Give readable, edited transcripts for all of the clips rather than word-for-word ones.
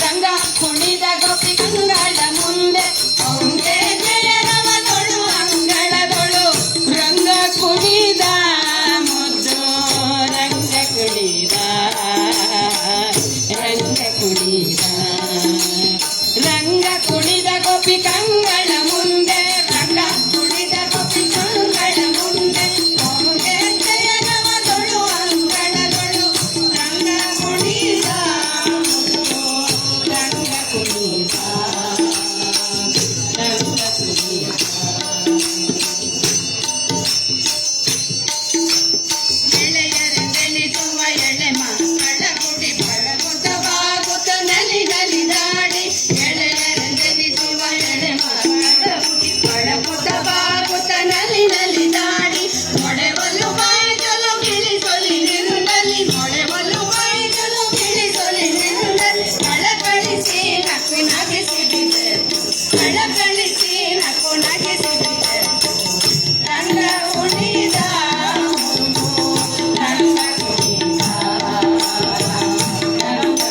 ರಂಗ ಕುಣಿದ ಗೋಪಿ ಕಂಗಳ ಮುಂದೆ ಒಂದೇ ಜಯರವದೊಳು ಅಂಗಳದೊಳು ರಂಗ ಕುಣಿದ ಮುದ್ದು ರಂಗ ಕುಣಿದ ರಂಗ ಕುಣಿದ ಗೋಪಿ ಕಂಗಳ ಮುಂದೆ ರಂಗ ಕುಣಿದ ಗೋಪಿ ಕಂಗಳ ಮುಂದೆ ಒಂದೇ ಜಯರವದೊಳು ಅಂಗಳದೊಳು ರಂಗ ಕುಣಿದ ಮುದ್ದು ರಂಗ ಕುಣಿದ ರಂಗ ಕುಣಿದ ಎಳೆಯರೆಂದೆನಿಸುವ ಎಳೆ ಮಕ್ಕಳ ಕುಡಿ ಪಳಗುತ್ತವಾಗುತ್ತ ನಲಿ ನಲಿದಾಡಿ ಎಳೆಯರೆಂದೆನಿಸುವ ಎಳೆ ಮಕ್ಕಳ ಕುಡಿ ಪಳಗುತ್ತವಾಗುತ್ತ ನಲಿ ನಲಿದಾಡಿ ಮೊಳೆವಲು ಬಾಯಿಸಲು ಗಿಳಿಸೊಲಿ ನಿರುಳಲಿ ಮೊಳೆವಲು ಬಾಯಿಸಲು ಗಿಳಿಸೊಲಿ ನಿರುಳಲಿ ಕಳಕಳಿಸಿ ನಕ್ಕು ನಗಿಸಿಬಿದೆ ಕಳಕಳಿಸಿ ನಕ್ಕು ನಗಿಸಿಬಿದೆ ರಂಗ ಕುಣಿದ ರಂಗ ಕುಣಿದ ರಂಗ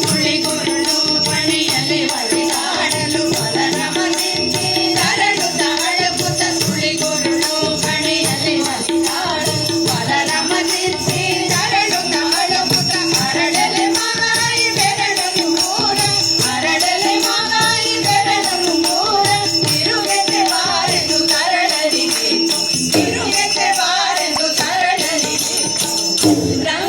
ಕುಳಿಗುರುಳು ಪಣಿಯಲ್ಲಿ ಒಲಿದಾಡಲು ಬಲರಮನಿಂದಿ ತರಳುತ್ತ ಅಳುಕುತ್ತ ಸುಳಿಗುರುಳು ಪಣಿಯಲ್ಲಿ ಒಲಿದಾಡಲು ಬಲರಮನಿಂದಿ ತರಳುತ್ತ ಅಳುಕುತ್ತ ಅರಳಲೆ ಮಗಾಯಿ ಬೆರಳನು ಮೂರ ಅರಳಲೆ ಮಗಾಯಿ ಬೆರಳನು ಮೂರ ತಿರುಗೆತೆ ಬಾರೆಂದು ತರಳಲಿಗೆ ತಿರುಗೆತೆ ಬಾರೆಂದು ತರಳಲಿಗೆ ರಂಗ